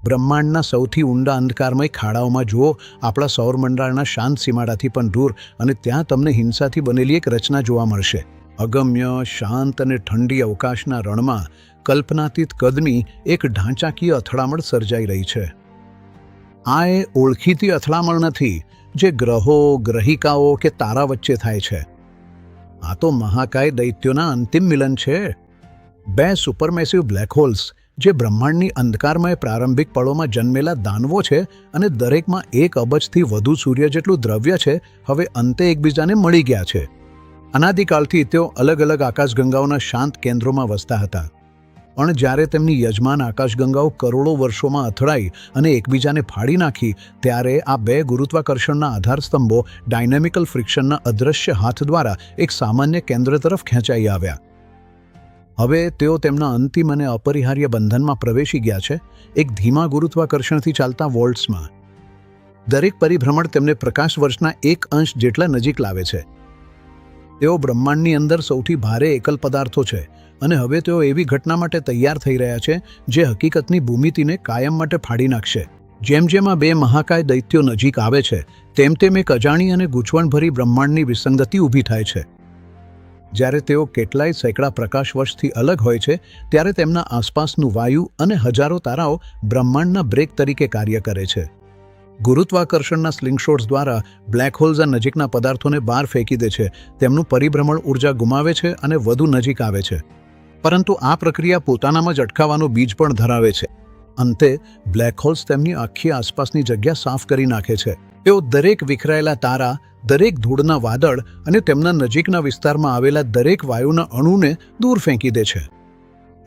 બ્રહ્માંડના સૌથી ઊંડા અંધકારમય ખાડાઓમાં જુઓ, આપણા સૌરમંડળના શાંત સીમાડાથી પણ દૂર, અને ત્યાં તમને હિંસાથી બનેલી એક રચના જોવા મળશે. અગમ્ય, શાંત અને ઠંડી અવકાશના રણમાં કલ્પનાતીત કદની એક ઢાંચાકીય અથડામણ સર્જાઈ રહી છે. આ એ ઓળખીતી અથડામણ નથી જે ગ્રહો, ગ્રહિકાઓ કે તારા વચ્ચે થાય છે. આ તો મહાકાય દૈત્યોના અંતિમ મિલન છે. બે સુપરમેસિવ બ્લેક હોલ્સ જે બ્રહ્માંડની અંધકારમય પ્રારંભિક પળોમાં જન્મેલા દાનવો છે, અને દરેકમાં 1 અબજથી વધુ સૂર્ય જેટલું દ્રવ્ય છે, હવે અંતે એકબીજાને મળી ગયા છે. અનાદિકાળથી તેઓ અલગ અલગ આકાશગંગાઓના શાંત કેન્દ્રોમાં વસતા હતા. પણ જ્યારે તેમની યજમાન આકાશગંગાઓ કરોડો વર્ષોમાં અથડાઈ અને એકબીજાને ફાડી નાખી, ત્યારે આ બે ગુરુત્વાકર્ષણના આધારસ્તંભો ડાયનેમિકલ ફ્રિક્શનના અદૃશ્ય હાથ દ્વારા એક સામાન્ય કેન્દ્ર તરફ ખેંચાઈ આવ્યા. હવે તેઓ તેમના અંતિમ અને અપરિહાર્ય બંધનમાં પ્રવેશી ગયા છે, એક ધીમા ગુરુત્વાકર્ષણથી ચાલતા વોલ્ટ્સમાં. દરેક પરિભ્રમણ તેમને પ્રકાશ વર્ષના 1 અંશ જેટલા નજીક લાવે છે. તેઓ બ્રહ્માંડની અંદર સૌથી ભારે એકલ પદાર્થો છે, અને હવે તેઓ એવી ઘટના માટે તૈયાર થઈ રહ્યા છે જે હકીકતની ભૂમિતિને કાયમ માટે ફાડી નાખશે. જેમ જેમ આ બે મહાકાય દૈત્યો નજીક આવે છે, તેમ તેમ એક અજાણી અને ગૂંચવણભરી બ્રહ્માંડની વિસંગતિ ઊભી થાય છે. જ્યારે તેઓ કેટલાય સેંકડા પ્રકાશ વર્ષથી અલગ હોય છે, ત્યારે તેમના આસપાસનું વાયુ અને હજારો તારાઓ બ્રહ્માંડના બ્રેક તરીકે કાર્ય કરે છે. ગુરુત્વાકર્ષણના સ્લિંગશોટ્સ દ્વારા બ્લેક હોલ્સ આ નજીકના પદાર્થોને બહાર ફેંકી દે છે, તેમનું પરિભ્રમણ ઉર્જા ગુમાવે છે અને વધુ નજીક આવે છે. પરંતુ આ પ્રક્રિયા પોતાનામાં જ અટકાવવાનો બીજ પણ ધરાવે છે. અંતે બ્લેક હોલ્સ તેમની આખી આસપાસની જગ્યા સાફ કરી નાખે છે. તેઓ દરેક વિખરાયેલા તારા, દરેક ધૂળના વાદળ અને તેમના નજીકના વિસ્તારમાં આવેલા દરેક વાયુના અણુને દૂર ફેંકી દે છે.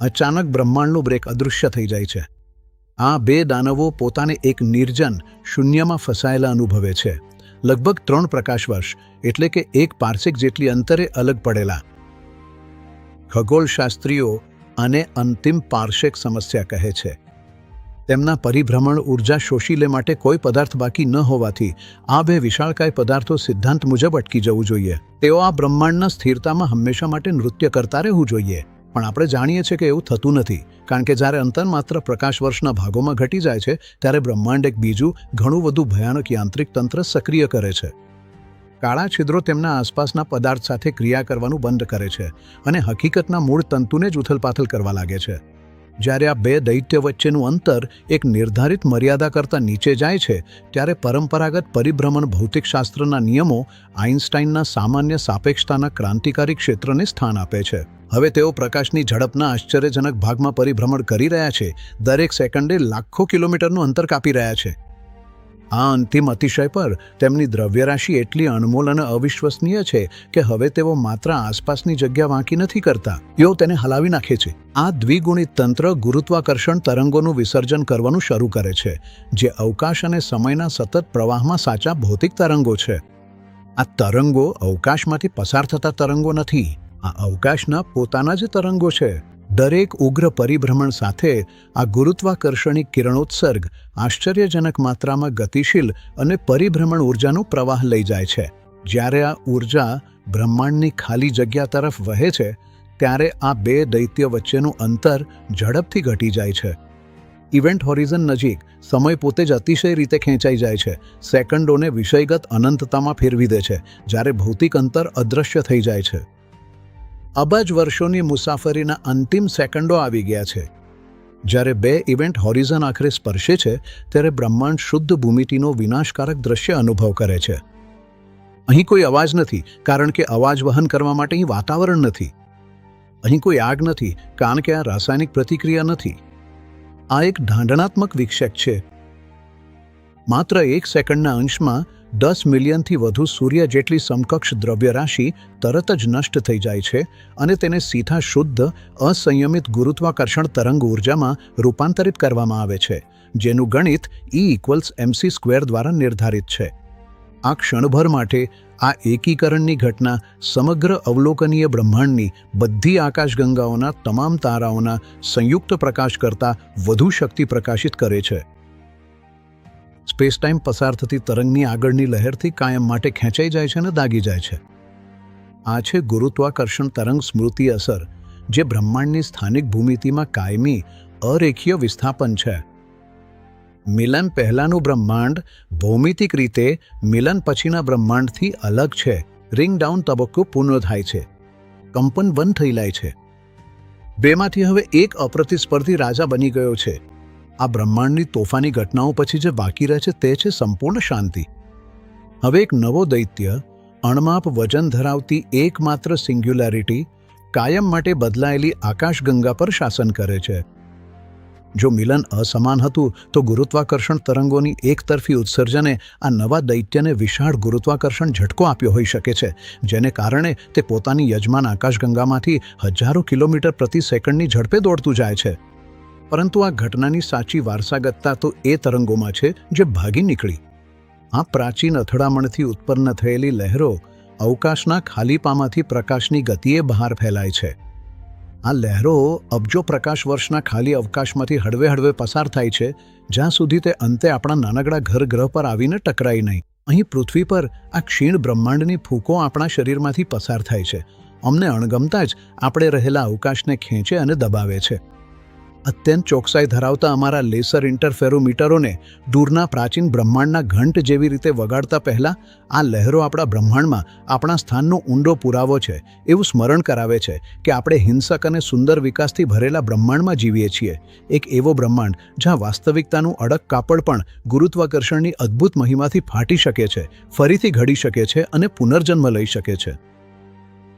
અચાનક બ્રહ્માંડનું બ્રેક અદૃશ્ય થઈ જાય છે. આ બે દાનવો પોતાને એક નિર્જન શૂન્યમાં ફસાયેલા અનુભવે છે, લગભગ 3 પ્રકાશ વર્ષ એટલે કે 1 પાર્સેક જેટલી અંતરે અલગ પડેલા. ખગોળશાસ્ત્રીઓ આને અંતિમ પાર્સેક સમસ્યા કહે છે. તેમના પરિભ્રમણ ઉર્જા શોષી લે માટે કોઈ પદાર્થ બાકી ન હોવાથી આ બે વિશાળકાય પદાર્થો સિદ્ધાંત મુજબ અટકી જવું જોઈએ. તેઓ આ બ્રહ્માંડના સ્થિરતામાં હંમેશા માટે નૃત્ય કરતા રહેવું જોઈએ. પણ આપણે જાણીએ છીએ કે એવું થતું નથી, કારણ કે જ્યારે અંતર માત્ર પ્રકાશ વર્ષના ભાગોમાં ઘટી જાય છે, ત્યારે બ્રહ્માંડ એક બીજું ઘણું વધુ ભયાનક યાંત્રિક તંત્ર સક્રિય કરે છે. કાળા છિદ્રો તેમના આસપાસના પદાર્થ સાથે ક્રિયા કરવાનું બંધ કરે છે અને હકીકતના મૂળ તંતુને જ ઉથલપાથલ કરવા લાગે છે. જ્યારે આ બે દૈત્ય વચ્ચેનું અંતર એક નિર્ધારિત મર્યાદા કરતાં નીચે જાય છે, ત્યારે પરંપરાગત પરિભ્રમણ ભૌતિકશાસ્ત્રના નિયમો આઇન્સ્ટાઇનના સામાન્ય સાપેક્ષતાના ક્રાંતિકારી ક્ષેત્રને સ્થાન આપે છે. હવે તેઓ પ્રકાશની ઝડપના આશ્ચર્યજનક ભાગમાં પરિભ્રમણ કરી રહ્યા છે, દરેક સેકન્ડે લાખો કિલોમીટરનું અંતર કાપી રહ્યા છે. આ અંતિમ અતિશય પર તેમની દ્રવ્યરાશિ એટલી અનમોલ અને અવિશ્વસનીય છે કે હવે તેઓ માત્ર આસપાસની જગ્યા વાંકી નથી કરતા, તેઓ તેને હલાવી નાખે છે. આ દ્વિગુણિત તંત્ર ગુરુત્વાકર્ષણ તરંગોનું વિસર્જન કરવાનું શરૂ કરે છે, જે અવકાશ અને સમયના સતત પ્રવાહમાં સાચા ભૌતિક તરંગો છે. આ તરંગો અવકાશમાંથી પસાર થતા તરંગો નથી, આ અવકાશના પોતાના જ તરંગો છે. દરેક ઉગ્ર પરિભ્રમણ સાથે આ ગુરુત્વાકર્ષણિક કિરણોત્સર્ગ આશ્ચર્યજનક માત્રામાં ગતિશીલ અને પરિભ્રમણ ઉર્જાનો પ્રવાહ લઈ જાય છે. જ્યારે આ ઉર્જા બ્રહ્માંડની ખાલી જગ્યા તરફ વહે છે, ત્યારે આ બે દૈત્ય વચ્ચેનું અંતર ઝડપથી ઘટી જાય છે. ઇવેન્ટ હોરિઝન નજીક સમય પોતે જ અતિશય રીતે ખેંચાઈ જાય છે, સેકન્ડોને વિષયગત અનંતતામાં ફેરવી દે છે, જ્યારે ભૌતિક અંતર અદૃશ્ય થઈ જાય છે. અબજ વર્ષોની મુસાફરીના અંતિમ સેકન્ડો આવી ગયા છે. જ્યારે બે ઇવેન્ટ હોરિઝન આખરે સ્પર્શે છે, ત્યારે બ્રહ્માંડ શુદ્ધ ભૂમિતિનો વિનાશકારક દ્રશ્ય અનુભવ કરે છે. અહીં કોઈ અવાજ નથી, કારણ કે અવાજ વહન કરવા માટે અહીં વાતાવરણ નથી. અહીં કોઈ આગ નથી, કારણ કે આ રાસાયણિક પ્રતિક્રિયા નથી. આ એક ઢાંઢણાત્મક વિક્ષેપ છે. માત્ર 1 સેકન્ડના અંશમાં 10 મિલિયનથી વધુ સૂર્ય જેટલી સમકક્ષ દ્રવ્યરાશિ તરત જ નષ્ટ થઈ જાય છે અને તેને સીધા શુદ્ધ અસંયમિત ગુરુત્વાકર્ષણ તરંગ ઉર્જામાં રૂપાંતરિત કરવામાં આવે છે, જેનું ગણિત E=mc² દ્વારા નિર્ધારિત છે. આ ક્ષણભર માટે આ એકીકરણની ઘટના સમગ્ર અવલોકનીય બ્રહ્માંડની બધી આકાશગંગાઓના તમામ તારાઓના સંયુક્ત પ્રકાશ કરતાં વધુ શક્તિ પ્રકાશિત કરે છે. સ્પેસ ટાઈમ પસાર થતી તરંગની આગળની લહેરથી કાયમ માટે ખેંચાઈ જાય છે અને દાગી જાય છે. આ છે ગુરુત્વાકર્ષણ તરંગ સ્મૃતિ અસર, જે બ્રહ્માંડની સ્થાનિક ભૂમિતિમાં કાયમી અરેખીય વિસ્થાપન છે. મિલન પહેલાંનું બ્રહ્માંડ ભૌમિતિક રીતે મિલન પછીના બ્રહ્માંડથી અલગ છે. રિંગ ડાઉન તબક્કો પૂર્ણ થાય છે. કંપન બંધ થઈ જાય છે. બેમાંથી હવે એક અપ્રતિસ્પર્ધી રાજા બની ગયો છે. આ બ્રહ્માંડની તોફાની ઘટનાઓ પછી જે બાકી રહે છે તે છે સંપૂર્ણ શાંતિ. હવે એક નવો દૈત્ય, અણમાપ વજન ધરાવતી એકમાત્ર સિંગ્યુલારિટી, કાયમ માટે બદલાયેલી આકાશગંગા પર શાસન કરે છે. જો મિલન અસમાન હતું તો ગુરુત્વાકર્ષણ તરંગોની એકતરફી ઉત્સર્જને આ નવા દૈત્યને વિશાળ ગુરુત્વાકર્ષણ ઝટકો આપ્યો હોઈ શકે છે, જેને કારણે તે પોતાની યજમાન આકાશગંગામાંથી હજારો કિલોમીટર પ્રતિ સેકન્ડની ઝડપે દોડતું જાય છે. પરંતુ આ ઘટનાની સાચી વારસાગતતા તો એ તરંગોમાં છે જે ભાગી નીકળી. આ પ્રાચીન અથડામણથી ઉત્પન્ન થયેલી લહેરો અવકાશના ખાલીપામાંથી પ્રકાશની ગતિએ બહાર ફેલાય છે. આ લહેરો અબજો પ્રકાશ વર્ષના ખાલી અવકાશમાંથી હળવે હળવે પસાર થાય છે, જ્યાં સુધી તે અંતે આપણા નાનકડા ઘર ગ્રહ પર આવીને ટકરાય નહીં. અહીં પૃથ્વી પર આ ક્ષીણ બ્રહ્માંડની ફૂંકો આપણા શરીરમાંથી પસાર થાય છે. અમને અણગમતા જ આપણે રહેલા અવકાશને ખેંચે અને દબાવે છે. અત્યંત ચોકસાઈ ધરાવતા અમારા લેસર ઇન્ટરફેરોમીટરોને દૂરના પ્રાચીન બ્રહ્માંડના ઘંટ જેવી રીતે વગાડતા પહેલાં આ લહેરો આપણા બ્રહ્માંડમાં આપણા સ્થાનનો ઊંડો પુરાવો છે એવું સ્મરણ કરાવે છે કે આપણે હિંસક અને સુંદર વિકાસથી ભરેલા બ્રહ્માંડમાં જીવીએ છીએ. એક એવો બ્રહ્માંડ જ્યાં વાસ્તવિકતાનું અડગ કાપડ પણ ગુરુત્વાકર્ષણની અદ્ભુત મહિમાથી ફાટી શકે છે, ફરીથી ઘડી શકે છે અને પુનર્જન્મ લઈ શકે છે.